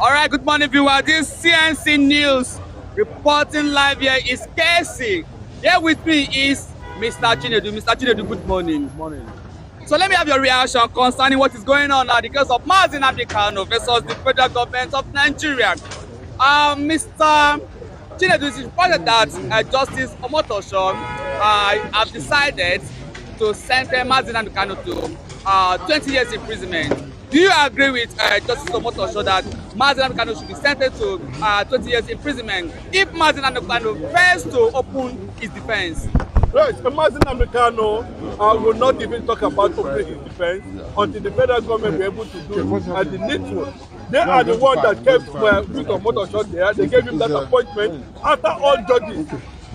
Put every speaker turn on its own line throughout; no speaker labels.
All right, good morning, viewers. This CNC News reporting live here is Casey. Here with me is Mr. Chinedu. Mr. Chinedu, good morning.
Good morning.
So let me have your reaction concerning what is going on now because of Nnamdi Kanu versus the federal government of Nigeria. Mr. Chinedu, it is reported that Justice Omotosho have decided to sentence Nnamdi Kanu to 20 years imprisonment. Do you agree with Justice Omotosho that Nnamdi Kanu should be sentenced to 20 years imprisonment if Nnamdi Kanu fails to open his defense?
Right, Nnamdi Kanu will not even talk about opening his defense until the federal government be able to do the needful. They are the ones that kept Victor Omotosho there. They gave him that appointment after all judges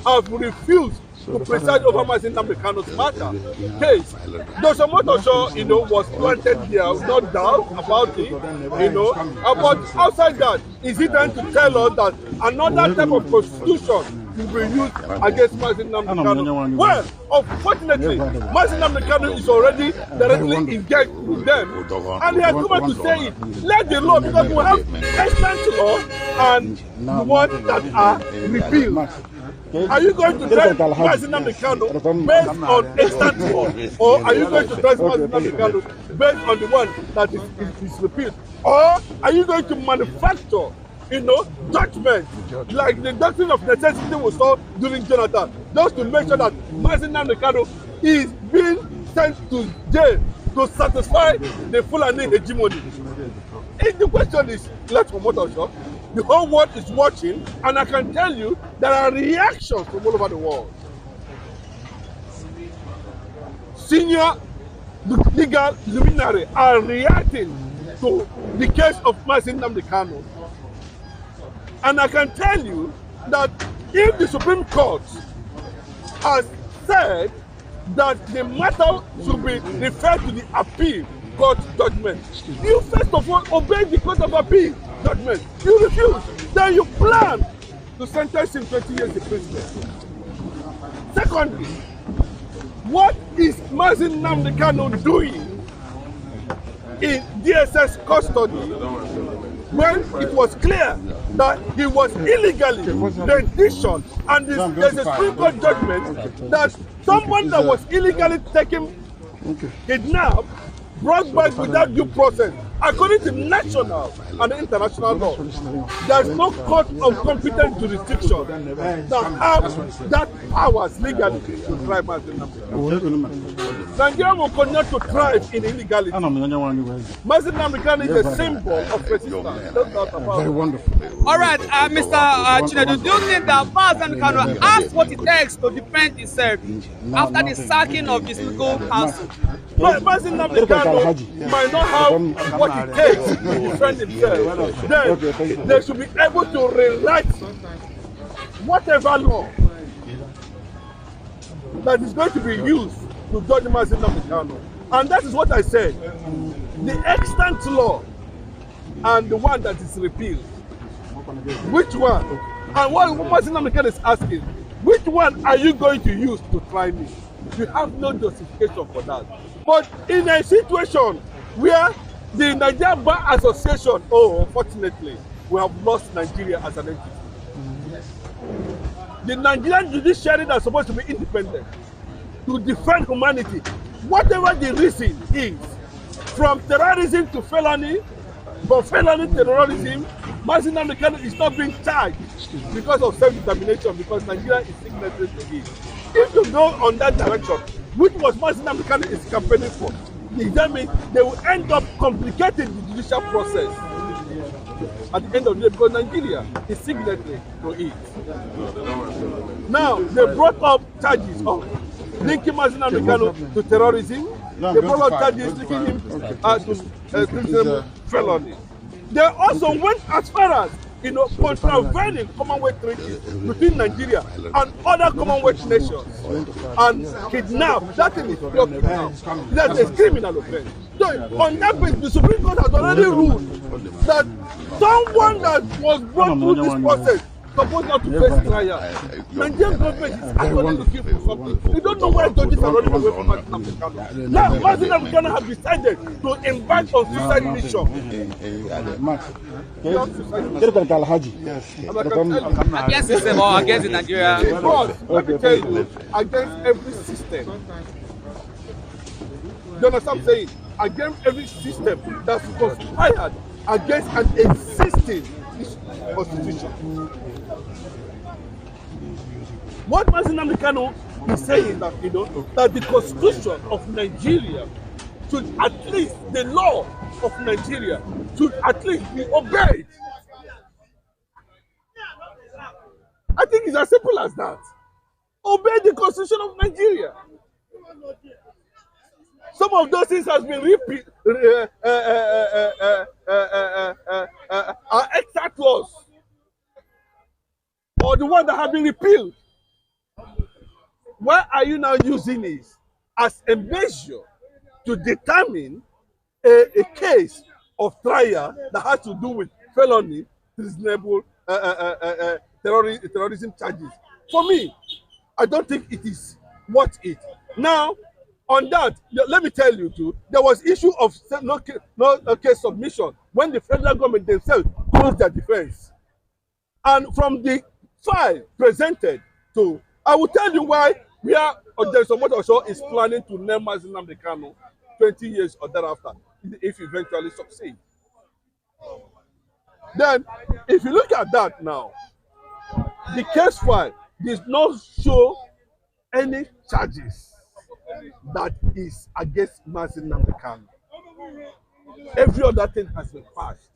have refused to preside over Nnamdi Kanu's matter. Case. Dr. Omotosho, was planted there, no doubt about it, But outside that, is he trying to tell us that another type of constitution will be used against Nnamdi Kanu? Well, unfortunately, Nnamdi Kanu is already directly engaged with them, and he has come out to say it. Let the law, because we have extant law and the ones that are repealed. Are you going to try Nnamdi Kanu based on extant law, or are you going to try Nnamdi Kanu based on the one that is repealed, or are you going to manufacture, judgment like the doctrine of necessity we saw during Jonathan, just to make sure that Nnamdi Kanu is being sent to jail to satisfy the Fulani hegemony? If the question is, let's promote ourselves. The whole world is watching, and I can tell you there are reactions from all over the world. Senior legal luminaries are reacting to the case of Nnamdi Kanu. And I can tell you that if the Supreme Court has said that the matter should be referred to the appeal court judgment, you first of all obey the court of appeal judgment. You refuse. Then you plan to sentence him 20 years imprisonment. Secondly, what is Nnamdi Kanu doing in DSS custody when it was clear that he was illegally renditioned, and there's a Supreme Court judgment that someone that was illegally taken, kidnapped, brought back without due process, according to national and international law, there is no court of competent jurisdiction that have that powers legally to try Nnamdi. Nigeria will continue to thrive in illegality. Nnamdi Kanu is a symbol of resistance.
Very wonderful.
All right, Mr. Chinedu, do you think that Nnamdi Kanu has what it takes to defend himself after the sacking of his legal counsel?
Nnamdi Kanu might not have what it takes to defend himself. Then they should be able to rewrite whatever law that is going to be used to judge Nnamdi Kanu. And that is what I said. The extant law and the one that is repealed. Which one? And what Nnamdi Kanu is asking, which one are you going to use to try me? You have no justification for that. But in a situation where the Nigerian Bar Association, unfortunately, we have lost Nigeria as an entity. The Nigerian Judiciary that is supposed to be independent, to defend humanity, whatever the reason is, from terrorism to felony, from felony to terrorism, Nnamdi Kanu is not being charged because of self-determination, because Nigeria is signatory to it. If you go on that direction, which was Nnamdi Kanu is campaigning for, that means they will end up complicating the judicial process at the end of the day, because Nigeria is signatory to it. Now, they brought up charges of linking Nnamdi Kanu to terrorism. They brought up charges linking him to felony. They also went as far as contravening Commonwealth treaties between Nigeria and other Commonwealth nations, and kidnap. That thing is pure kidnap. That's a criminal offense. So on that basis, the Supreme Court has already ruled that someone that was brought through this process supposed not to face trial. Nigerian government is actually looking for something. They don't know why judges are running away from Nnamdi Kanu. Now, Nnamdi Kanu have decided to embark on suicide mission.
Against system or against Nigeria?
Because, let me tell you, against every system. You understand what I'm saying? Against every system that's conspired against an existing constitution. What Nnamdi Kanu is saying that that the constitution of Nigeria should at least, the law of Nigeria should at least be obeyed. I think it's as simple as that. Obey the constitution of Nigeria. Some of those things has been are extra clause, or the one that have been repealed. Why are you now using it as a measure to determine a case of trial that has to do with felony, treasonable, terrorism charges? For me, I don't think it is worth it. Now, on that, let me tell you too, there was issue of no case submission when the federal government themselves closed their defense. And from the file presented to, I will tell you why we are, Ojesomoto is planning to name Nnamdi Kanu 20 years or thereafter, if eventually succeed. Then, if you look at that now, the case file does not show any charges that is against Nnamdi Kanu. Every other thing has been passed.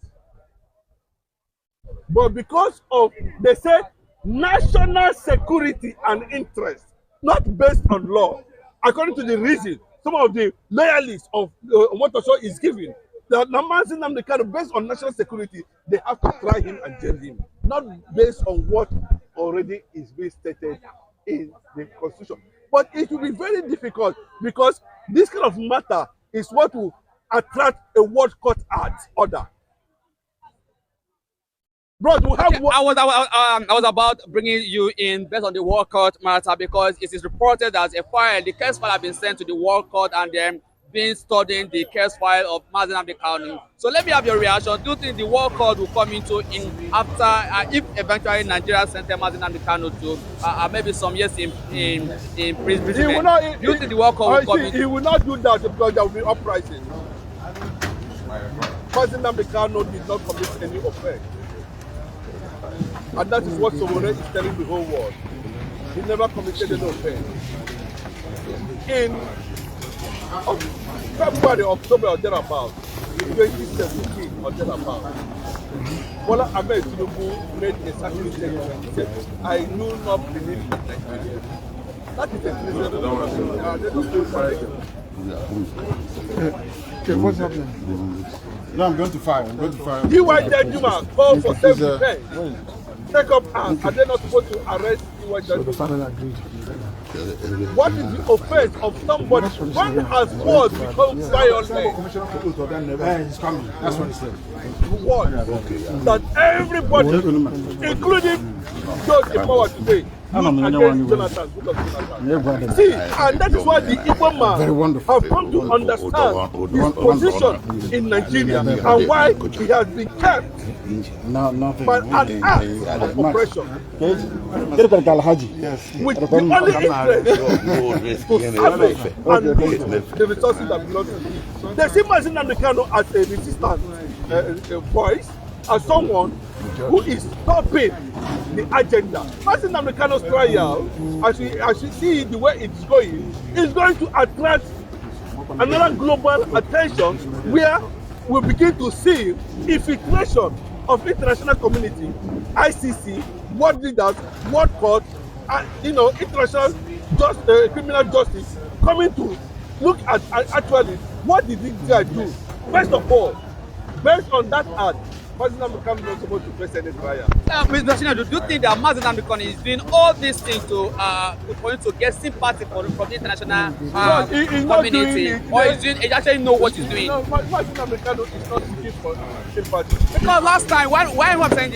But because of, they say, national security and interest, not based on law, according to the reason some of the loyalists of Motosho is giving, that Nnamdi Kanu, based on national security, they have to try him and jail him, not based on what already is being stated in the constitution. But it will be very difficult because this kind of matter is what will attract a world court order. Bro, we have
I was about bringing you in based on the World Court matter because it is reported that the case file has been sent to the World Court and then been studying the case file of Nnamdi Kanu. So let me have your reaction. Do you think the World Court will come into after if eventually Nigeria sent Nnamdi Kanu to maybe some years in prison? Do you think the World Court will come in?
He will not do that because there will be uprising. Nnamdi Kanu did not commit any offense. And that is what Somore is telling the whole world. He never committed any offense. In February, October, or thereabouts, 2017 or thereabouts, Bola Ahmed Tinubu made a certain statement. He said, I do not believe in Nigeria. That is a
Okay, what's happening? No, I'm going to fire.
DY Juma called for self-defense. Take up arms. Are they not supposed to arrest DY Juma?
The father agreed.
What is the offense of somebody when has words become violent?
He's coming. That's what he said.
What? That everybody, including those in power today, against Jonathan. See, and that is why the Igbo man have come to understand his position in Nigeria and why he has been kept by an act of oppression. With the only interest to savage and use the resources that belong to him. They see Nnamdi Kanu as a resistant voice, as someone who is stopping the agenda. Nnamdi Kanu's trial, as you see the way it's going, is going to attract another global attention where we begin to see infiltration of international community, ICC, world leaders, world court, international criminal justice coming to look at actually what did this guy do. First of all, based on that act, Nnamdi Kanu is not supposed to face any trial.
Mr. Shinadu, do you think that Nnamdi Kanu is doing all these things for him to get sympathy from the international community? Or he actually know what he's doing?
No, Nnamdi Kanu is not seeking for sympathy.
Because last time, why am I saying